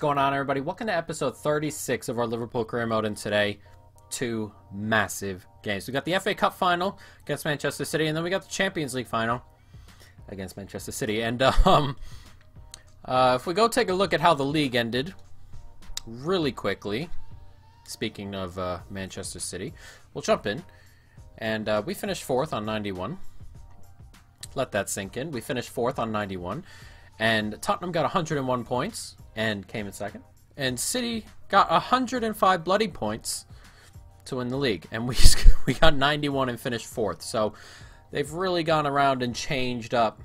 going on, everybody? Welcome to episode 36 of our Liverpool career mode, and today, two massive games. We got the FA Cup final against Manchester City, and then we got the Champions League final against Manchester City. And if we go take a look at how the league ended really quickly, speaking of Manchester City, we'll jump in. And we finished 4th on 91. Let that sink in. We finished 4th on 91. And Tottenham got 101 points and came in 2nd. And City got 105 bloody points to win the league. And we got 91 and finished 4th. So they've really gone around and changed up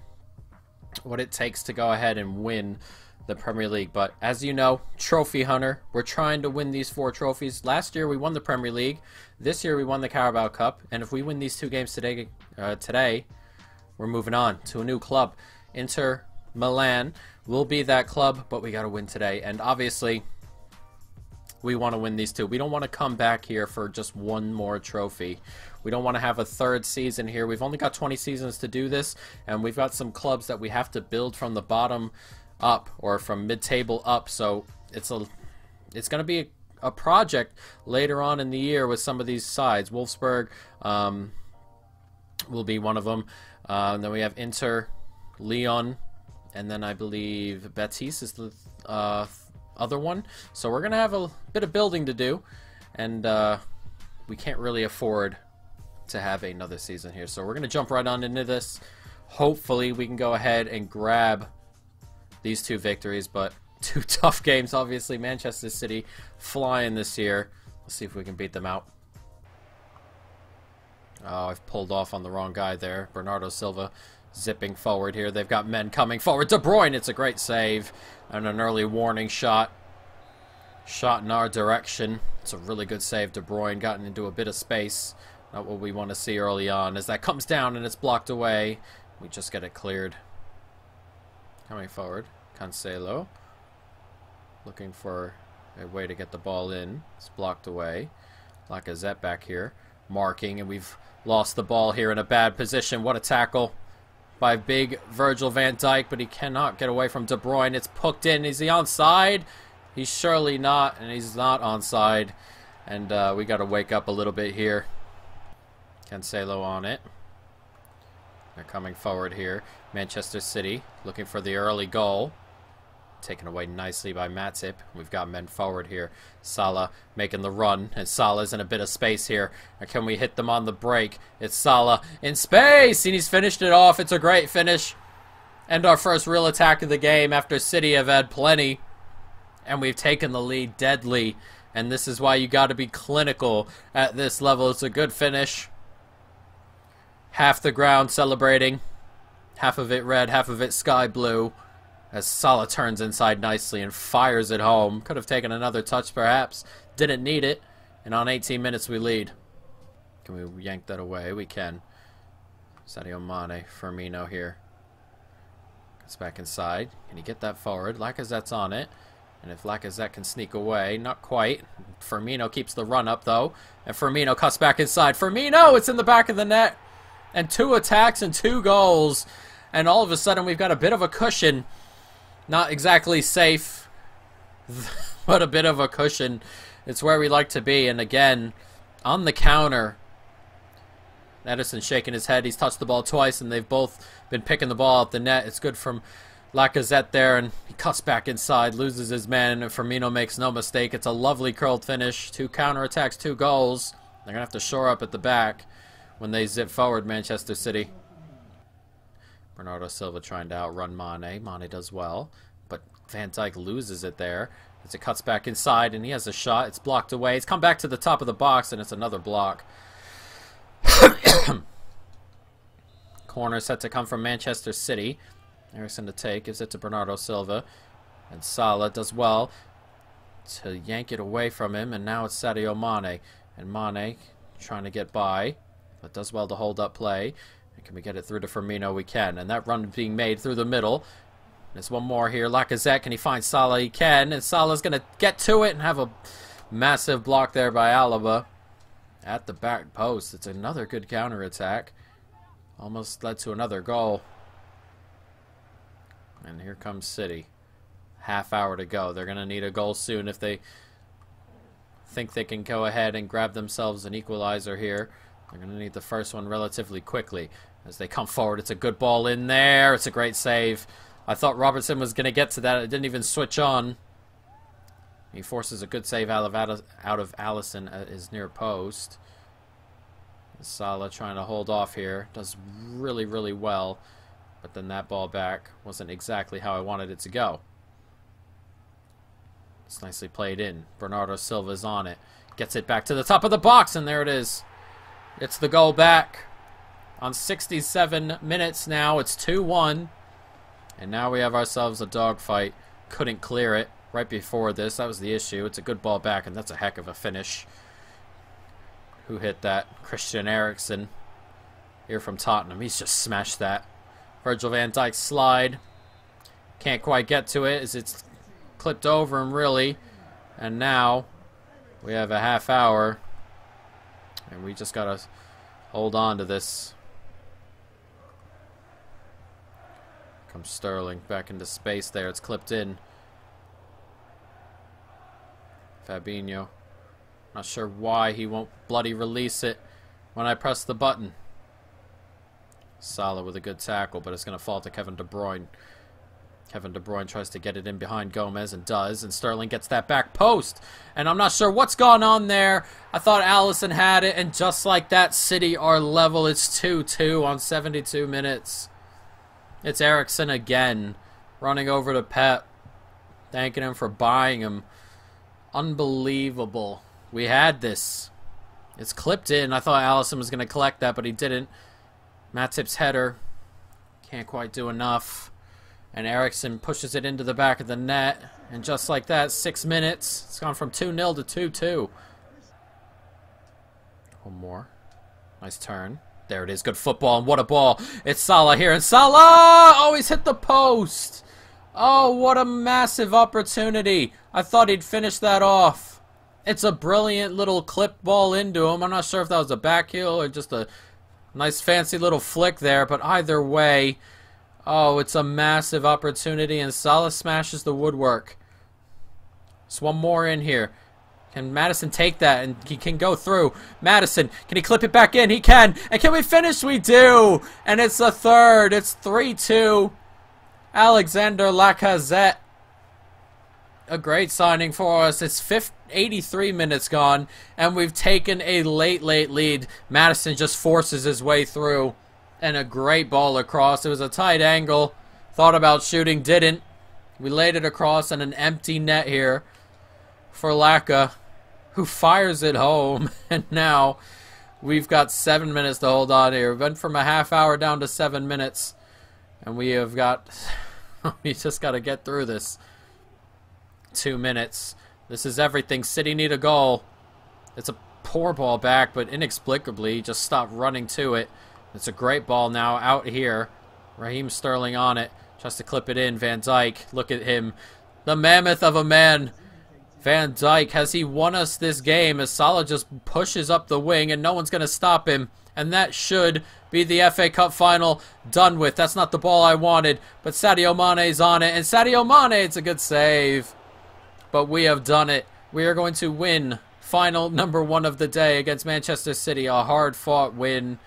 what it takes to go ahead and win the Premier League. But as you know, trophy hunter, we're trying to win these 4 trophies. Last year we won the Premier League. This year we won the Carabao Cup. And if we win these 2 games today, we're moving on to a new club. Inter Milan will be that club, but we got to win today. And obviously, we want to win these 2. We don't want to come back here for just one more trophy. We don't want to have a 3rd season here. We've only got 20 seasons to do this, and we've got some clubs that we have to build from the bottom up or from mid-table up. So it's going to be a project later on in the year with some of these sides. Wolfsburg will be one of them. And then we have Inter, Lyon, and then I believe Betis is the other one. So we're going to have a bit of building to do, and we can't really afford to have another season here. So we're going to jump right on into this. Hopefully we can go ahead and grab these 2 victories, but 2 tough games, obviously. Manchester City flying this year. Let's see if we can beat them out. Oh, I've pulled off on the wrong guy there. Bernardo Silva zipping forward here. They've got men coming forward. De Bruyne, it's a great save. And an early warning shot. Shot in our direction. It's a really good save. De Bruyne gotten into a bit of space. Not what we want to see early on. As that comes down and it's blocked away, we just get it cleared. Coming forward. Cancelo. Looking for a way to get the ball in. It's blocked away. Lacazette back here. Marking, and we've lost the ball here in a bad position. What a tackle by big Virgil van Dijk, but he cannot get away from De Bruyne. It's poked in. Is he onside? He's surely not, and he's not onside. And we got to wake up a little bit here. Cancelo on it. They're coming forward here. Manchester City looking for the early goal. Taken away nicely by Matip. We've got men forward here. Salah making the run, and Salah's in a bit of space here. And can we hit them on the break? It's Salah in space, and he's finished it off. It's a great finish. And our first real attack of the game after City have had plenty. And we've taken the lead deadly. And this is why you got to be clinical at this level. It's a good finish. Half the ground celebrating. Half of it red, half of it sky blue. As Salah turns inside nicely and fires it home. Could have taken another touch perhaps. Didn't need it. And on 18 minutes we lead. Can we yank that away? We can. Sadio Mane, Firmino here. Gets back inside. Can he get that forward? Lacazette's on it. And if Lacazette can sneak away, not quite. Firmino keeps the run up though. And Firmino cuts back inside. Firmino! It's in the back of the net. And 2 attacks and 2 goals. And all of a sudden we've got a bit of a cushion. Not exactly safe, but a bit of a cushion. It's where we like to be. And again, on the counter, Ederson's shaking his head. He's touched the ball twice, and they've both been picking the ball out the net. It's good from Lacazette there, and he cuts back inside, loses his man, and Firmino makes no mistake. It's a lovely curled finish. 2 counterattacks, 2 goals. They're going to have to shore up at the back when they zip forward, Manchester City. Bernardo Silva trying to outrun Mane. Mane does well, but Van Dijk loses it there as it cuts back inside, and he has a shot. It's blocked away. It's come back to the top of the box, and it's another block. Corner set to come from Manchester City. Ederson to take. Gives it to Bernardo Silva. And Salah does well to yank it away from him, and now it's Sadio Mane. And Mane trying to get by, but does well to hold up play. Can we get it through to Firmino? We can. And that run being made through the middle. There's one more here. Lacazette, can he find Salah? He can. And Salah's going to get to it and have a massive block there by Alaba. At the back post. It's another good counter-attack. Almost led to another goal. And here comes City. Half hour to go. They're going to need a goal soon if they think they can go ahead and grab themselves an equalizer here. They're going to need the first one relatively quickly. As they come forward, it's a good ball in there. It's a great save. I thought Robertson was going to get to that. It didn't even switch on. He forces a good save out of Allison at his near post. Salah trying to hold off here. Does really, really well. But then that ball back wasn't exactly how I wanted it to go. It's nicely played in. Bernardo Silva's on it. Gets it back to the top of the box, and there it is. It's the goal back. On 67 minutes now, it's 2-1. And now we have ourselves a dogfight. Couldn't clear it right before this. That was the issue. It's a good ball back, and that's a heck of a finish. Who hit that? Christian Eriksen. Here from Tottenham. He's just smashed that. Virgil van Dijk's slide. Can't quite get to it as it's clipped over him, really. And now we have a half hour. And we just got to hold on to this. Comes Sterling back into space there. It's clipped in. Fabinho. Not sure why he won't bloody release it when I press the button. Salah with a good tackle, but it's going to fall to Kevin De Bruyne. Kevin De Bruyne tries to get it in behind Gomez and does, and Sterling gets that back post. And I'm not sure what's gone on there. I thought Allison had it, and just like that, City are level. It's 2-2 on 72 minutes. It's Eriksen again, running over to Pep, thanking him for buying him. Unbelievable. We had this. It's clipped in. I thought Allison was going to collect that, but he didn't. Matip's header. Can't quite do enough. And Eriksen pushes it into the back of the net. And just like that, 6 minutes. It's gone from 2-0 to 2-2. One more. Nice turn. There it is. Good football. And what a ball. It's Salah here. And Salah! Oh, he's hit the post. Oh, what a massive opportunity. I thought he'd finish that off. It's a brilliant little clip ball into him. I'm not sure if that was a back heel or just a nice fancy little flick there. But either way, oh, it's a massive opportunity. And Salah smashes the woodwork. There's one more in here. Can Madison take that? And he can go through. Madison, can he clip it back in? He can. And can we finish? We do. And it's a third. It's 3-2. Alexander Lacazette. A great signing for us. It's 83 minutes gone, and we've taken a late lead. Madison just forces his way through, and a great ball across. It was a tight angle. Thought about shooting, didn't. We laid it across on an empty net here for Laka, who fires it home. And now we've got 7 minutes to hold on here. We went from a half hour down to 7 minutes, and we have got... we just got to get through this. 2 minutes. This is everything. City need a goal. It's a poor ball back, but inexplicably just stopped running to it. It's a great ball now out here. Raheem Sterling on it. Tries to clip it in. Van Dijk. Look at him. The mammoth of a man. Van Dijk. Has he won us this game as Salah just pushes up the wing and no one's going to stop him. And that should be the FA Cup final done with. That's not the ball I wanted, but Sadio Mane's on it. And Sadio Mane, it's a good save. But we have done it. We are going to win final number 1 of the day against Manchester City. A hard-fought win,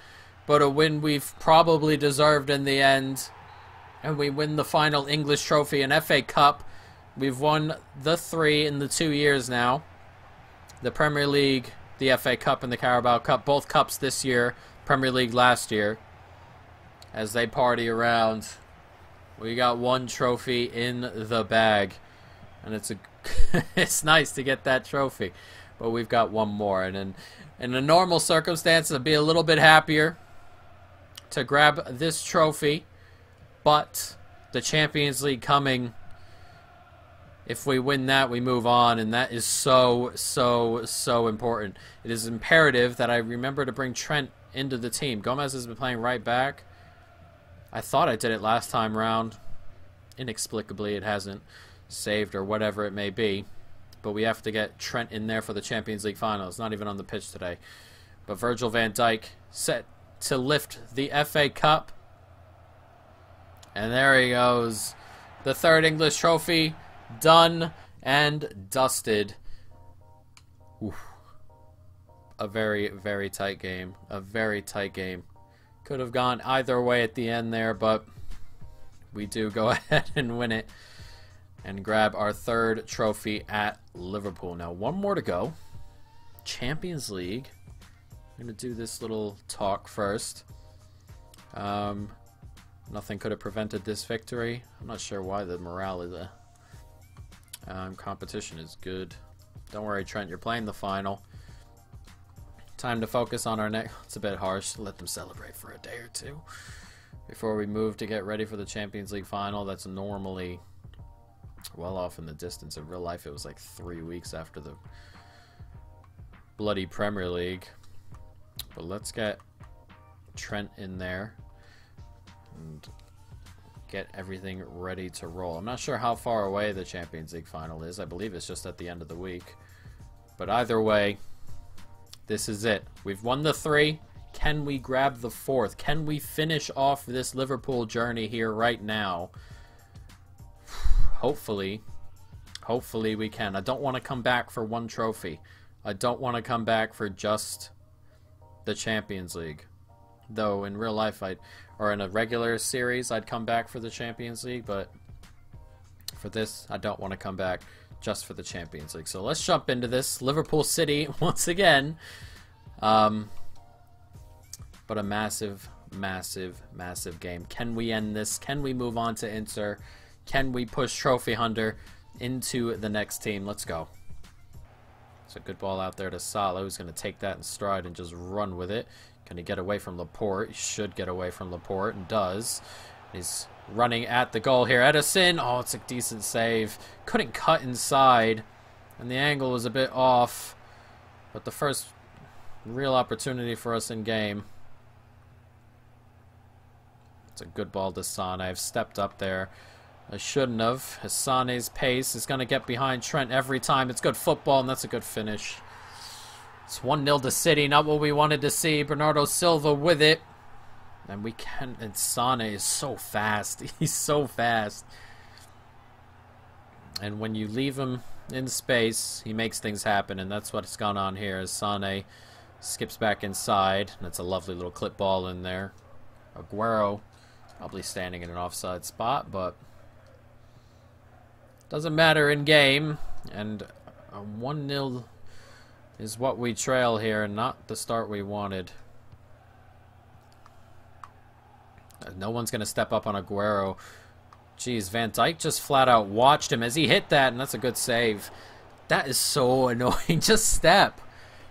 but a win we've probably deserved in the end. And we win the final English trophy and FA Cup. We've won the 3 in the 2 years now. The Premier League, the FA Cup, and the Carabao Cup. Both cups this year. Premier League last year. As they party around, we got 1 trophy in the bag. And it's a it's nice to get that trophy, but we've got 1 more. And in a normal circumstance, I'd be a little bit happier to grab this trophy, but the Champions League coming, if we win that, we move on, and that is so important. It is imperative that I remember to bring Trent into the team. Gomez has been playing right back. I thought I did it last time round. Inexplicably, it hasn't saved or whatever it may be, but we have to get Trent in there for the Champions League final. It's not even on the pitch today, but Virgil van Dijk set to lift the FA Cup, and there he goes, the 3rd English trophy Done and dusted. Oof. A very, very tight game. A very tight game. Could have gone either way at the end there, but we do go ahead and win it and grab our third trophy at Liverpool. Now, one more to go. Champions League. I'm going to do this little talk first. Nothing could have prevented this victory. I'm not sure why the morale is competition is good. Don't worry, Trent, you're playing the final. Time to focus on our next. It's a bit harsh. Let them celebrate for a day or two before we move to get ready for the Champions League final. That's normally well off in the distance. In real life, it was like 3 weeks after the bloody Premier League. But let's get Trent in there and get everything ready to roll. I'm not sure how far away the Champions League final is. I believe it's just at the end of the week. But either way, this is it. We've won the 3. Can we grab the 4th? Can we finish off this Liverpool journey here right now? Hopefully. Hopefully we can. I don't want to come back for one trophy. I don't want to come back for just the Champions League. Though in real life, or in a regular series, I'd come back for the Champions League. But for this, I don't want to come back just for the Champions League. So let's jump into this. Liverpool City once again. But a massive, massive, massive game. Can we end this? Can we move on to Inter? Can we push Trophy Hunter into the next team? Let's go. It's a good ball out there to Salah, who's going to take that in stride and just run with it. Can he get away from Laporte? He should get away from Laporte, and does. He's running at the goal here. Edison. Oh, it's a decent save. Couldn't cut inside, and the angle was a bit off. But the first real opportunity for us in game. It's a good ball to Sane. I've stepped up there. I shouldn't have. Hassane's pace is going to get behind Trent every time. It's good football, and that's a good finish. It's 1-0 to City, not what we wanted to see. Bernardo Silva with it. And we can. And Sane is so fast. He's so fast. And when you leave him in space, he makes things happen. And that's what's gone on here. As Sane skips back inside. That's a lovely little clip ball in there. Aguero probably standing in an offside spot, but doesn't matter in game. And a 1-0 is what we trail here, and not the start we wanted. No one's going to step up on Aguero. Jeez, Van Dijk just flat out watched him as he hit that, and that's a good save. That is so annoying. Just step.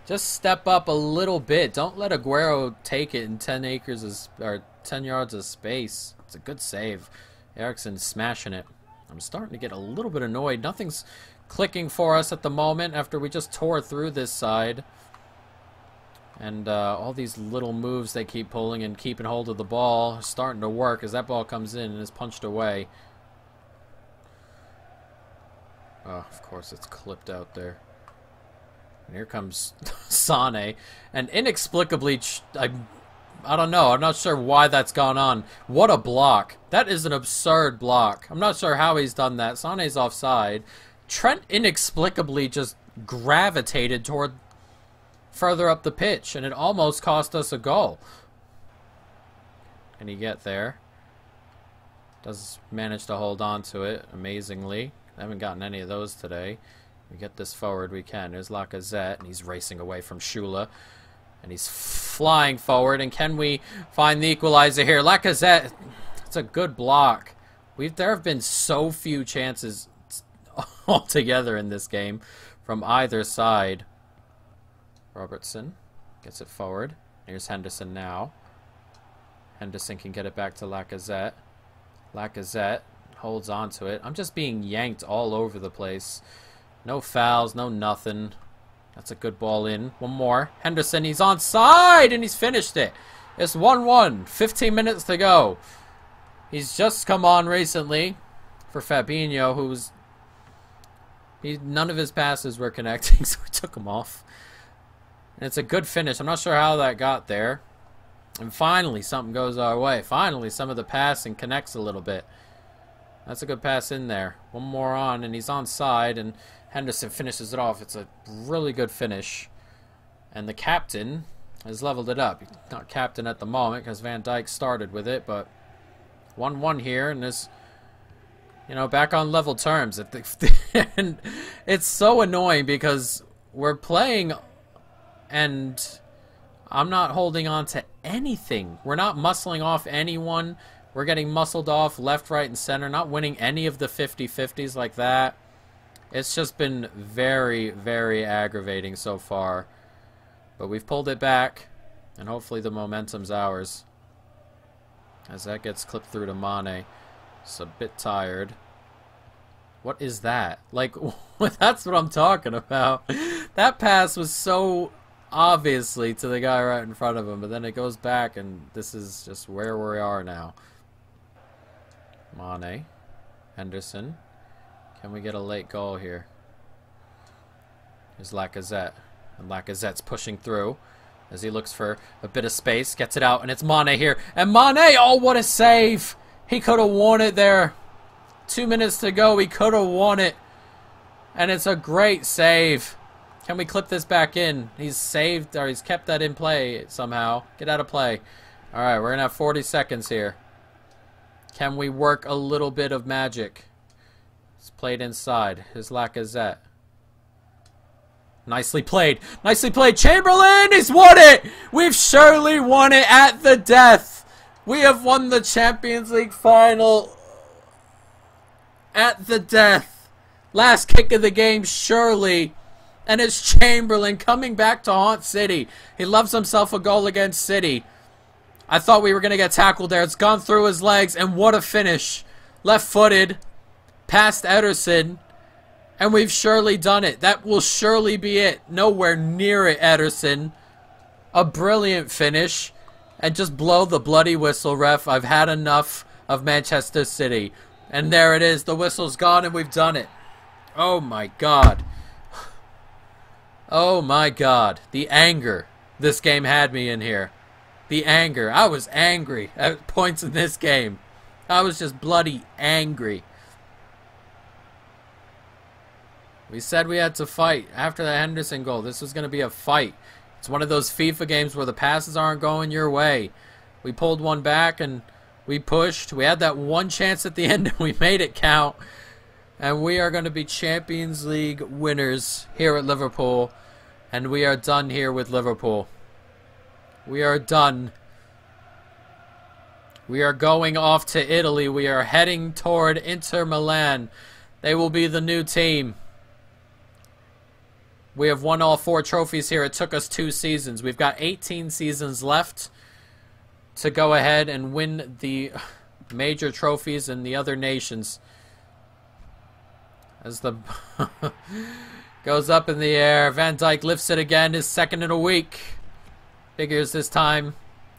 Just step up a little bit. Don't let Aguero take it in 10 acres or 10 yards of space. It's a good save. Eriksen's smashing it. I'm starting to get a little bit annoyed. Nothing's clicking for us at the moment after we just tore through this side. And all these little moves they keep pulling and keeping hold of the ball are starting to work as that ball comes in and is punched away. Oh, of course it's clipped out there. And here comes Sane. And inexplicably, I don't know. I'm not sure why that's gone on. What a block. That is an absurd block. I'm not sure how he's done that. Sane's offside. Trent inexplicably just gravitated toward further up the pitch, and it almost cost us a goal. Can he get there? Does manage to hold on to it, amazingly. I haven't gotten any of those today. We get this forward, we can. There's Lacazette, and he's racing away from Shula. And he's flying forward, and can we find the equalizer here? Lacazette, it's a good block. There have been so few chances altogether in this game from either side. Robertson gets it forward. Here's Henderson now. Henderson can get it back to Lacazette. Lacazette holds on to it. I'm just being yanked all over the place. No fouls, no nothing. That's a good ball in. One more. Henderson, he's onside, and he's finished it. It's 1-1. 15 minutes to go. He's just come on recently for Fabinho, who's... none of his passes were connecting, so we took him off. And it's a good finish. I'm not sure how that got there. And finally, something goes our way. Finally, some of the passing connects a little bit. That's a good pass in there. One more on, and he's onside, and Henderson finishes it off. It's a really good finish. And the captain has leveled it up. He's not captain at the moment because Van Dijk started with it, but 1-1 here, and this, you know, back on level terms. And it's so annoying because we're playing and I'm not holding on to anything. We're not muscling off anyone. We're getting muscled off left, right, and center. Not winning any of the 50-50s like that. It's just been very, very aggravating so far. But we've pulled it back, and hopefully the momentum's ours. As that gets clipped through to Mane. It's a bit tired. What is that? Like, that's what I'm talking about. That pass was so obviously to the guy right in front of him, but then it goes back, and this is just where we are now. Mane. Henderson. Can we get a late goal here? Here's Lacazette. And Lacazette's pushing through as he looks for a bit of space. Gets it out, and it's Mane here. And Mane! Oh, what a save! He could have won it there. 2 minutes to go. He could have won it. And it's a great save. Can we clip this back in? He's saved, or he's kept that in play somehow. Get out of play. Alright, we're going to have 40 seconds here. Can we work a little bit of magic? It's played inside. Here's Lacazette. Nicely played. Nicely played. Chamberlain! He's won it! We've surely won it at the death. We have won the Champions League final at the death. Last kick of the game, surely. And it's Chamberlain coming back to haunt City. He loves himself a goal against City. I thought we were going to get tackled there. It's gone through his legs, and what a finish. Left-footed, past Ederson. And we've surely done it. That will surely be it. Nowhere near it, Ederson. A brilliant finish. And just blow the bloody whistle, ref. I've had enough of Manchester City. And there it is. The whistle's gone and we've done it. Oh my God. Oh my God. The anger this game had me in here. The anger. I was angry at points in this game. I was just bloody angry. We said we had to fight after the Henderson goal. This was going to be a fight. It's one of those FIFA games where the passes aren't going your way. We pulled one back and we pushed. We had that one chance at the end and we made it count. And we are going to be Champions League winners here at Liverpool. And we are done here with Liverpool. We are done. We are going off to Italy. We are heading toward Inter Milan. They will be the new team. We have won all 4 trophies here. It took us 2 seasons. We've got 18 seasons left to go ahead and win the major trophies in the other nations. As the goes up in the air, Van Dijk lifts it again. His second in a week. Figures this time.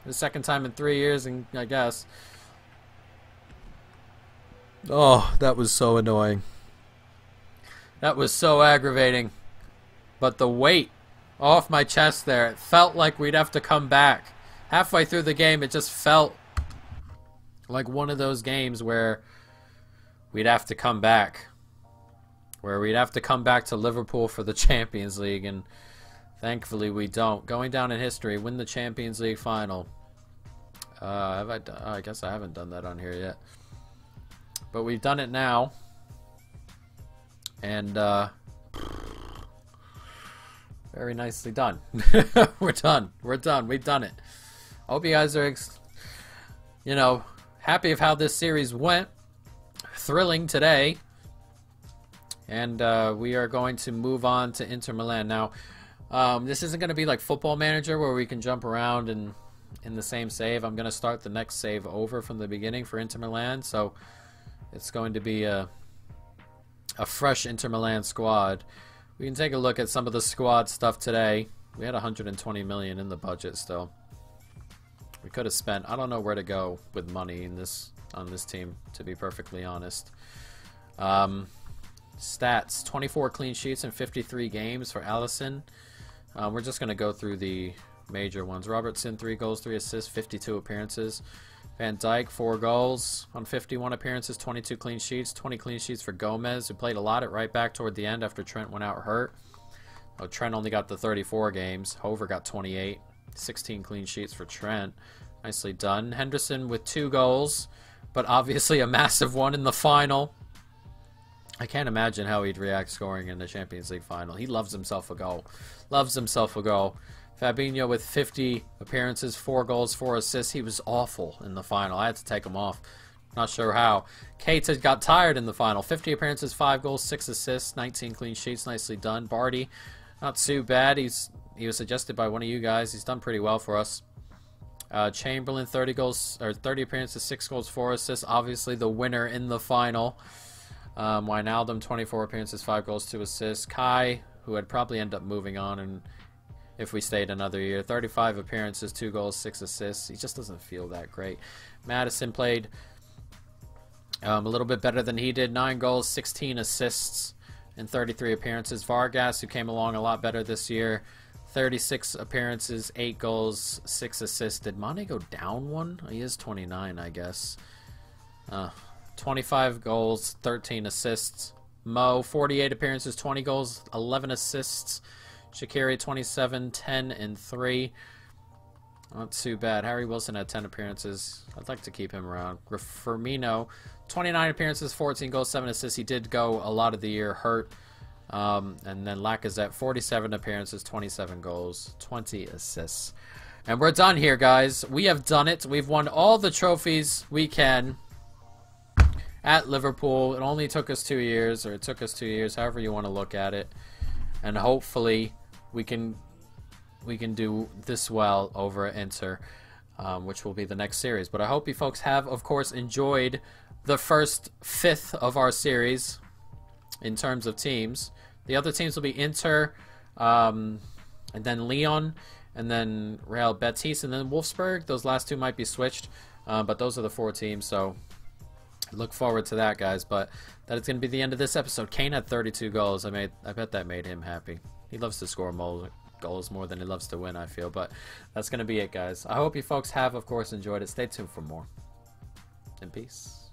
The second time in 3 years, and I guess. Oh, that was so annoying. That was so aggravating. But the weight off my chest there, it felt like we'd have to come back. Halfway through the game, it just felt like one of those games where we'd have to come back. Where we'd have to come back to Liverpool for the Champions League, and thankfully we don't. Going down in history, win the Champions League final. Have I done? I guess I haven't done that on here yet. But we've done it now. And, very nicely done. We're done. We're done. We've done it. I hope you guys are, you know, happy of how this series went. Thrilling today. And we are going to move on to Inter Milan. Now, this isn't going to be like Football Manager where we can jump around and in the same save. I'm going to start the next save over from the beginning for Inter Milan. So it's going to be a fresh Inter Milan squad. We can take a look at some of the squad stuff today. We had 120 million in the budget still. We could have spent, I don't know where to go with money in this on this team, to be perfectly honest. Stats, 24 clean sheets in 53 games for Alisson. We're just going to go through the major ones. Robertson, 3 goals, 3 assists, 52 appearances. Van Dijk, 4 goals on 51 appearances, 22 clean sheets, 20 clean sheets for Gomez, who played a lot at right back toward the end after Trent went out hurt. Oh, Trent only got the 34 games. Hover got 28. 16 clean sheets for Trent. Nicely done. Henderson with 2 goals, but obviously a massive one in the final. I can't imagine how he'd react scoring in the Champions League final. He loves himself a goal. Loves himself a goal. Fabinho with 50 appearances, 4 goals, 4 assists. He was awful in the final. I had to take him off. Not sure how. Keita got tired in the final. 50 appearances, 5 goals, 6 assists, 19 clean sheets. Nicely done. Barty, not too bad. He was suggested by one of you guys. He's done pretty well for us. Chamberlain, 30 goals or 30 appearances, 6 goals, 4 assists. Obviously the winner in the final. Wijnaldum, 24 appearances, 5 goals, 2 assists. Kai, who would probably end up moving on and if we stayed another year, 35 appearances, 2 goals, 6 assists. He just doesn't feel that great. Madison played a little bit better than he did. 9 goals, 16 assists in 33 appearances. Vargas, who came along a lot better this year, 36 appearances, 8 goals, 6 assists. Did Mane go down one? He is 29, I guess. 25 goals, 13 assists. Mo, 48 appearances, 20 goals, 11 assists. Shaqiri, 27, 10, and 3. Not too bad. Harry Wilson had 10 appearances. I'd like to keep him around. Firmino, 29 appearances, 14 goals, 7 assists. He did go a lot of the year hurt. And then Lacazette, 47 appearances, 27 goals, 20 assists. And we're done here, guys. We have done it. We've won all the trophies we can at Liverpool. It only took us 2 years, or it took us 2 years, however you want to look at it. And hopefully we can do this well over at Inter, which will be the next series. But I hope you folks have, of course, enjoyed the first 5th of our series in terms of teams. The other teams will be Inter, and then Lyon, and then Real Betis, and then Wolfsburg. Those last 2 might be switched, but those are the 4 teams, so look forward to that, guys. But that is going to be the end of this episode. Kane had 32 goals. I bet that made him happy. He loves to score goals more than he loves to win, I feel. But that's going to be it, guys. I hope you folks have, of course, enjoyed it. Stay tuned for more. And peace.